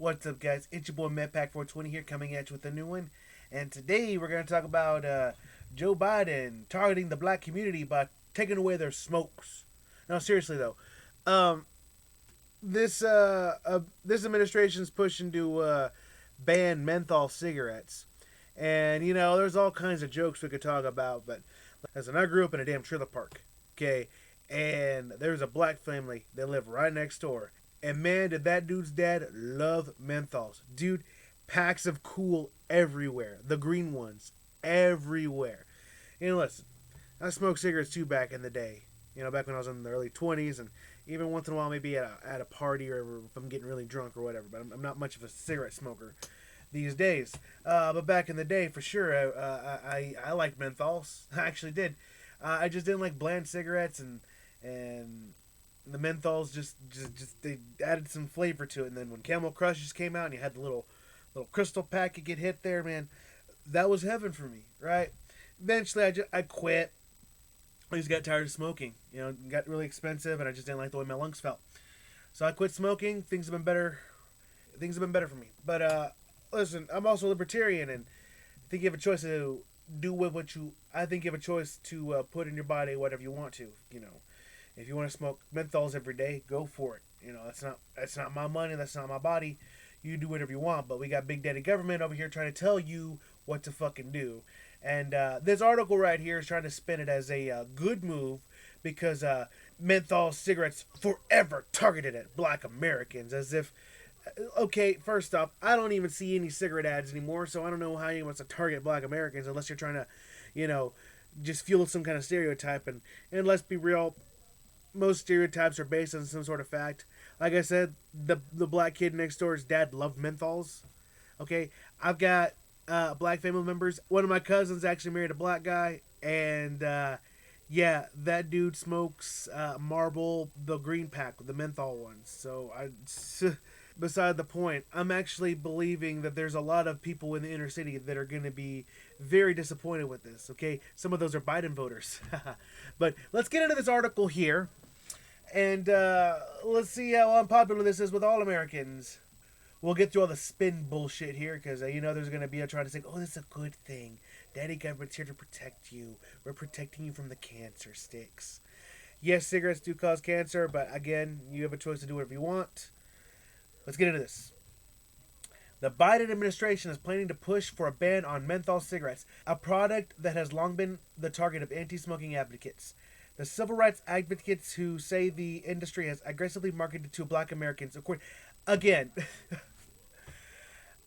What's up, guys? It's your boy MedPack420 here, coming at you with a new one. And today we're going to talk about Joe Biden targeting the black community by taking away their smokes. No, seriously though, um, this administration's pushing to ban menthol cigarettes, and there's all kinds of jokes we could talk about. But listen, I grew up in a damn trailer park, okay, and there's a black family that lived right next door. And man, did that dude's dad love menthols. Dude, packs of cool everywhere. The green ones, everywhere. Listen, I smoked cigarettes too back in the day. Back when I was in the early 20s, and even once in a while, maybe at a party or if I'm getting really drunk or whatever. But I'm not much of a cigarette smoker these days. But back in the day, for sure, I liked menthols. I actually did. I just didn't like bland cigarettes, and the menthols just they added some flavor to it. And then when Camel Crushes came out and you had the little crystal pack you get hit there, man, that was heaven for me, right? Eventually I quit. I just got tired of smoking. It got really expensive, and I just didn't like the way my lungs felt. So I quit smoking. Things have been better for me. But listen, I'm also a libertarian, and I think you have a choice to do with what you. I think you have a choice to put in your body whatever you want to. If you want to smoke menthols every day, go for it. That's not my money. That's not my body. You do whatever you want. But we got Big Daddy Government over here trying to tell you what to fucking do. And this article right here is trying to spin it as a good move because menthol cigarettes forever targeted at black Americans. As if, okay, first off, I don't even see any cigarette ads anymore, so I don't know how you want to target black Americans unless you're trying to, just fuel some kind of stereotype. And let's be real, most stereotypes are based on some sort of fact. Like I said, the black kid next door's dad loved menthols. Okay, I've got black family members. One of my cousins actually married a black guy, and yeah, that dude smokes Marble, the green pack, the menthol ones. So beside the point, I'm actually believing that there's a lot of people in the inner city that are going to be very disappointed with this. Okay, some of those are Biden voters. But let's get into this article here, and let's see how unpopular this is with all Americans. We'll get through all the spin bullshit here because, there's going to be a trying to say, oh, this is a good thing. Daddy government's here to protect you. We're protecting you from the cancer sticks. Yes, cigarettes do cause cancer, but again, you have a choice to do whatever you want. Let's get into this. The Biden administration is planning to push for a ban on menthol cigarettes, a product that has long been the target of anti-smoking advocates. The civil rights advocates who say the industry has aggressively marketed to black Americans. Again,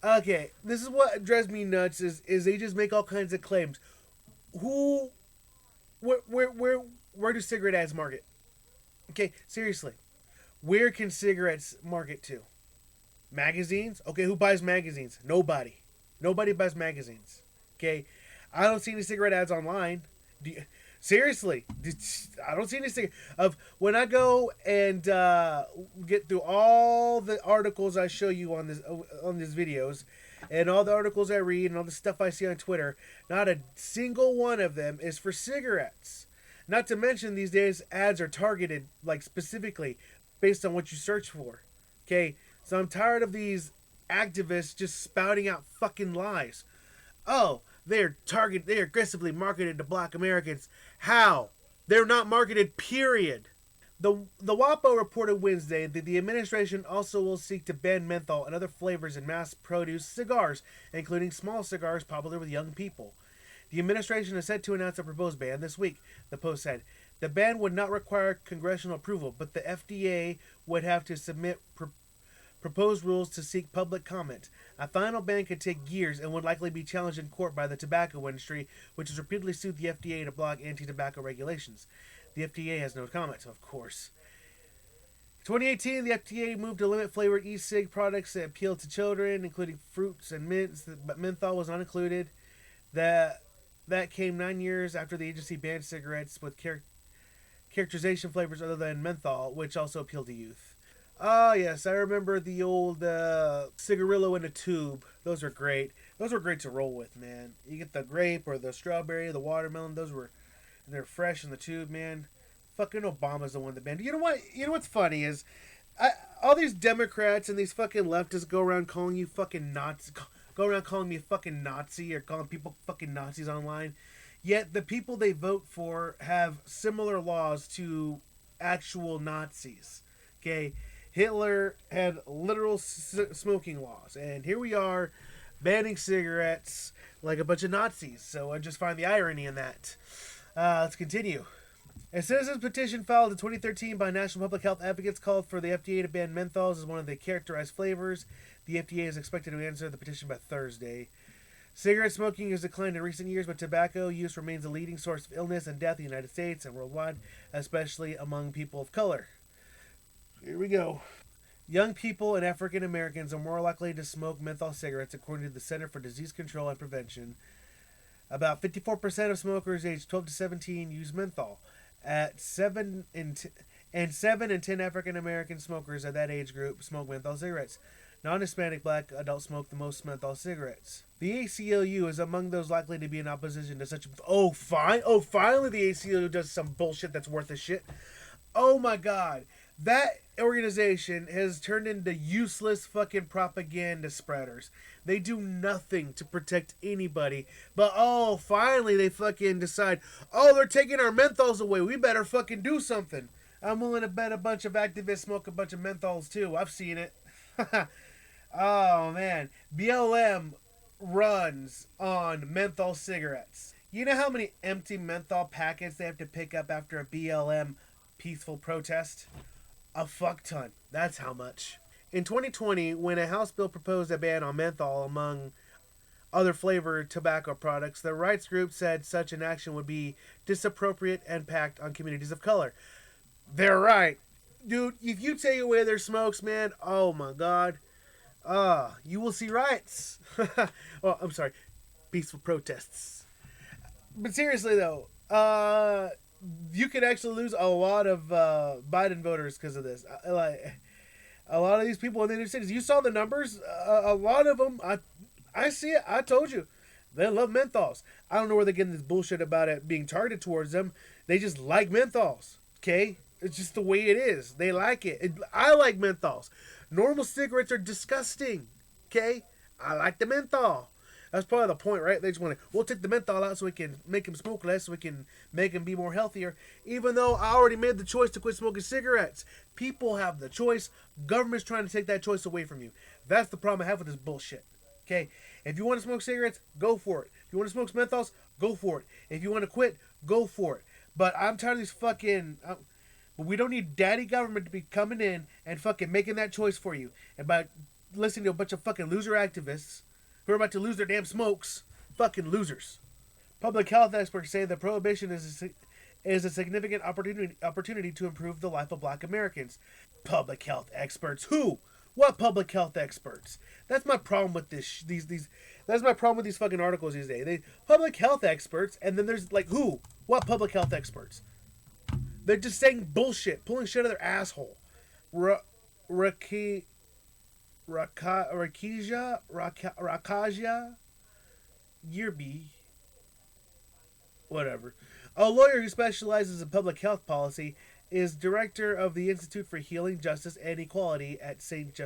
okay, this is what drives me nuts is they just make all kinds of claims. Where do cigarette ads market? Okay, seriously. Where can cigarettes market to? Magazines? Okay, who buys magazines? Nobody. Nobody buys magazines. Okay, I don't see any cigarette ads online. Seriously, I don't see any of when I go and get through all the articles I show you on these videos, and all the articles I read and all the stuff I see on Twitter. Not a single one of them is for cigarettes. Not to mention these days ads are targeted like specifically based on what you search for. Okay, so I'm tired of these activists just spouting out fucking lies. Oh, they're aggressively marketed to black Americans. How? They're not marketed, period. The WAPO reported Wednesday that the administration also will seek to ban menthol and other flavors in mass-produced cigars, including small cigars popular with young people. The administration is set to announce a proposed ban this week, the Post said. The ban would not require congressional approval, but the FDA would have to submit proposed rules to seek public comment. A final ban could take years and would likely be challenged in court by the tobacco industry, which has repeatedly sued the FDA to block anti-tobacco regulations. The FDA has no comment, of course. In 2018, the FDA moved to limit flavored e-cig products that appeal to children, including fruits and mints, but menthol was not included. That came 9 years after the agency banned cigarettes with characterization flavors other than menthol, which also appealed to youth. Oh, yes, I remember the old cigarillo in a tube. Those are great. Those were great to roll with, man. You get the grape or the strawberry, the watermelon. They're fresh in the tube, man. Fucking Obama's the one that banned. You know what? You know what's funny is, all these Democrats and these fucking leftists go around calling you fucking Nazi, go around calling me a fucking Nazi or calling people fucking Nazis online. Yet the people they vote for have similar laws to actual Nazis. Okay, Hitler had literal smoking laws, and here we are banning cigarettes like a bunch of Nazis. So I just find the irony in that. Let's continue. A citizens petition filed in 2013 by national public health advocates called for the FDA to ban menthols as one of the characterized flavors. The FDA is expected to answer the petition by Thursday. Cigarette smoking has declined in recent years, but tobacco use remains a leading source of illness and death in the United States and worldwide, especially among people of color. Here we go. Young people and African Americans are more likely to smoke menthol cigarettes, according to the Center for Disease Control and Prevention. About 54% of smokers aged 12 to 17 use menthol. At 7 in 10 African American smokers at that age group smoke menthol cigarettes. Non-Hispanic black adults smoke the most menthol cigarettes. The ACLU is among those likely to be in opposition to such... finally the ACLU does some bullshit that's worth a shit. Oh my god. That organization has turned into useless fucking propaganda spreaders. They do nothing to protect anybody. But finally they fucking decide, they're taking our menthols away. We better fucking do something. I'm willing to bet a bunch of activists smoke a bunch of menthols too. I've seen it. Oh man, BLM runs on menthol cigarettes. You know how many empty menthol packets they have to pick up after a BLM peaceful protest? A fuck ton. That's how much. In 2020, when a House bill proposed a ban on menthol among other flavored tobacco products, the rights group said such an action would be disappropriate and impact on communities of color. They're right. Dude, if you take away their smokes, man, oh my god. You will see riots. I'm sorry. Peaceful protests. But seriously, though, you could actually lose a lot of Biden voters because of this. A lot of these people in the inner cities. You saw the numbers. A lot of them, I see it. I told you. They love menthols. I don't know where they're getting this bullshit about it being targeted towards them. They just like menthols. Okay? It's just the way it is. They like it. I like menthols. Normal cigarettes are disgusting. Okay? I like the menthol. That's probably the point, right? They just want to, we'll take the menthol out so we can make them smoke less, so we can make them be more healthier. Even though I already made the choice to quit smoking cigarettes. People have the choice. Government's trying to take that choice away from you. That's the problem I have with this bullshit. Okay? If you want to smoke cigarettes, go for it. If you want to smoke menthols, go for it. If you want to quit, go for it. But I'm tired of these fucking... But we don't need daddy government to be coming in and fucking making that choice for you. And by listening to a bunch of fucking loser activists who are about to lose their damn smokes. Fucking losers. Public health experts say the prohibition is a significant opportunity to improve the life of black Americans. Public health experts. Who? What public health experts? That's my problem with this. That's my problem with these fucking articles these days. Public health experts, and then there's like who? What public health experts? They're just saying bullshit, pulling shit out of their asshole. Rakaja Yerby, whatever. A lawyer who specializes in public health policy is director of the Institute for Healing, Justice, and Equality at St.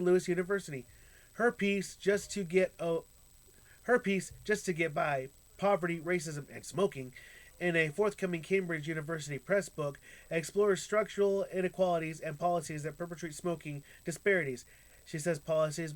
Louis University. Her piece, just to get by, poverty, racism, and smoking, in a forthcoming Cambridge University Press book, explores structural inequalities and policies that perpetuate smoking disparities. She says policies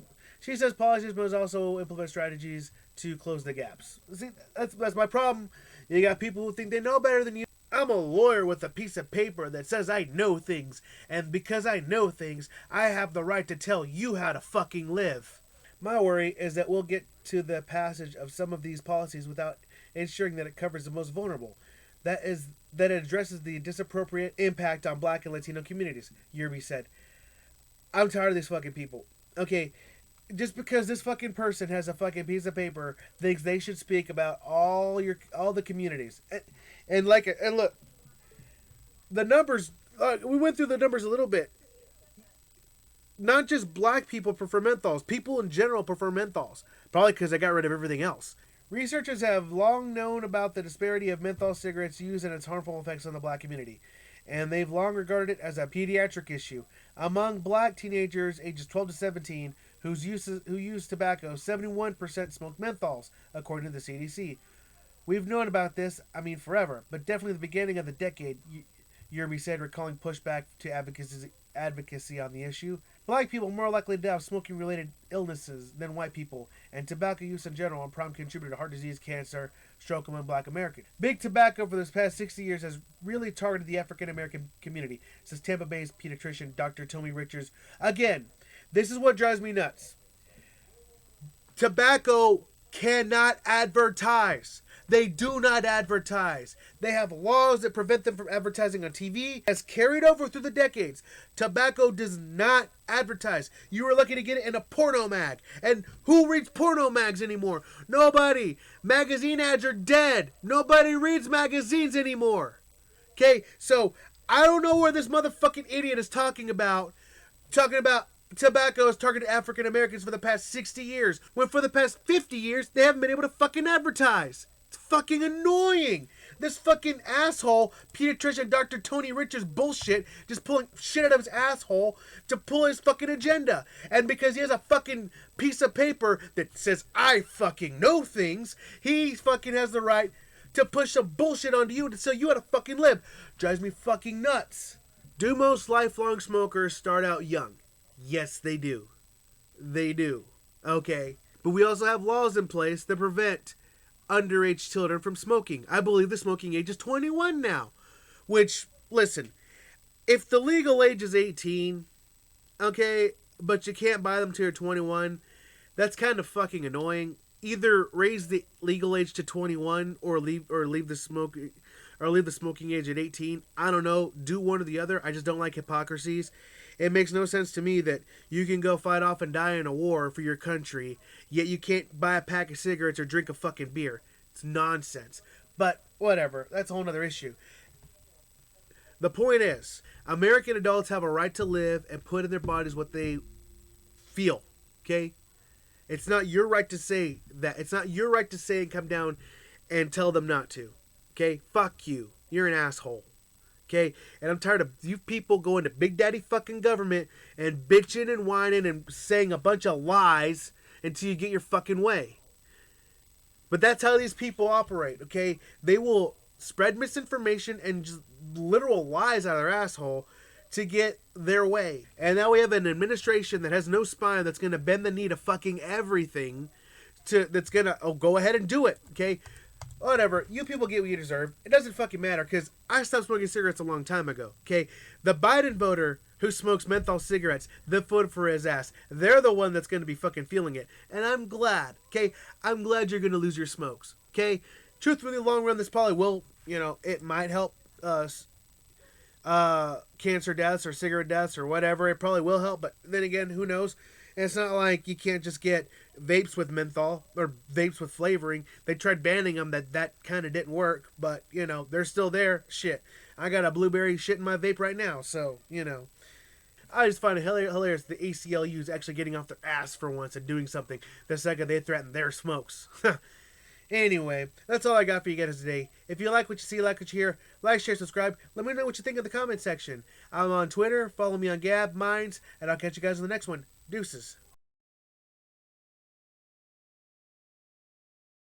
must also implement strategies to close the gaps. See, that's my problem. You got people who think they know better than you. I'm a lawyer with a piece of paper that says I know things, and because I know things, I have the right to tell you how to fucking live. My worry is that we'll get to the passage of some of these policies without ensuring that it covers the most vulnerable. That it addresses the disappropriate impact on black and Latino communities, Yerby said. I'm tired of these fucking people. Okay, just because this fucking person has a fucking piece of paper thinks they should speak about all the communities. And look, the numbers, we went through the numbers a little bit. Not just black people prefer menthols. People in general prefer menthols. Probably because they got rid of everything else. Researchers have long known about the disparity of menthol cigarettes use and its harmful effects on the black community. and they've long regarded it as a pediatric issue. Among black teenagers ages 12 to 17 who use tobacco, 71% smoke menthols, according to the CDC. We've known about this, forever, but definitely the beginning of the decade, Yerby said, recalling pushback to advocacy on the issue. Black people are more likely to have smoking-related illnesses than white people, and tobacco use in general, a prime contributor to heart disease, cancer, stroke among black Americans. Big tobacco for this past 60 years has really targeted the African-American community, says Tampa-based pediatrician Dr. Tony Richards. Again, this is what drives me nuts. Tobacco cannot advertise. They do not advertise. They have laws that prevent them from advertising on TV. As carried over through the decades, tobacco does not advertise. You are lucky to get it in a porno mag. And who reads porno mags anymore? Nobody. Magazine ads are dead. Nobody reads magazines anymore. Okay, so I don't know where this motherfucking idiot is talking about tobacco is targeted African Americans for the past 60 years, when for the past 50 years, they haven't been able to fucking advertise. It's fucking annoying. This fucking asshole, pediatrician Dr. Tony Richards bullshit, just pulling shit out of his asshole to pull his fucking agenda. And because he has a fucking piece of paper that says, I fucking know things, he fucking has the right to push some bullshit onto you to tell you how to fucking live. Drives me fucking nuts. Do most lifelong smokers start out young? Yes, they do. They do. Okay. But we also have laws in place that prevent underage children from smoking. I believe the smoking age is 21 now. Which, listen, if the legal age is 18, okay, but you can't buy them till you're 21, that's kind of fucking annoying. Either raise the legal age to 21 or leave the smoking age at 18. I don't know. Do one or the other. I just don't like hypocrisies. It makes no sense to me that you can go fight off and die in a war for your country, yet you can't buy a pack of cigarettes or drink a fucking beer. It's nonsense. But whatever. That's a whole other issue. The point is, American adults have a right to live and put in their bodies what they feel. Okay? It's not your right to say that. It's not your right to say and come down and tell them not to. Okay? Fuck you. You're an asshole. Okay? And I'm tired of you people going to Big Daddy fucking government and bitching and whining and saying a bunch of lies until you get your fucking way. But that's how these people operate, okay? They will spread misinformation and just literal lies out of their asshole to get their way. And now we have an administration that has no spine that's going to bend the knee to fucking everything that's going to go ahead and do it, okay? Whatever. You people get what you deserve. It doesn't fucking matter because I stopped smoking cigarettes a long time ago, okay? The Biden voter who smokes menthol cigarettes, the foot for his ass, they're the one that's going to be fucking feeling it. And I'm glad, okay? I'm glad you're going to lose your smokes, okay? Truthfully, long run, this probably will, it might help cancer deaths or cigarette deaths or whatever. It probably will help, but then again, who knows? And it's not like you can't just get vapes with menthol or vapes with flavoring. They tried banning them. That kind of didn't work, but they're still there. Shit, I got a blueberry shit in my vape right now, so I just find it hilarious the ACLU is actually getting off their ass for once and doing something the second they threaten their smokes. Anyway, that's all I got for you guys today. If you like what you see, like what you hear, like, share, subscribe. Let me know what you think in the comment section. I'm on Twitter. Follow me on Gab, Minds, and I'll catch you guys in the next one. Deuces.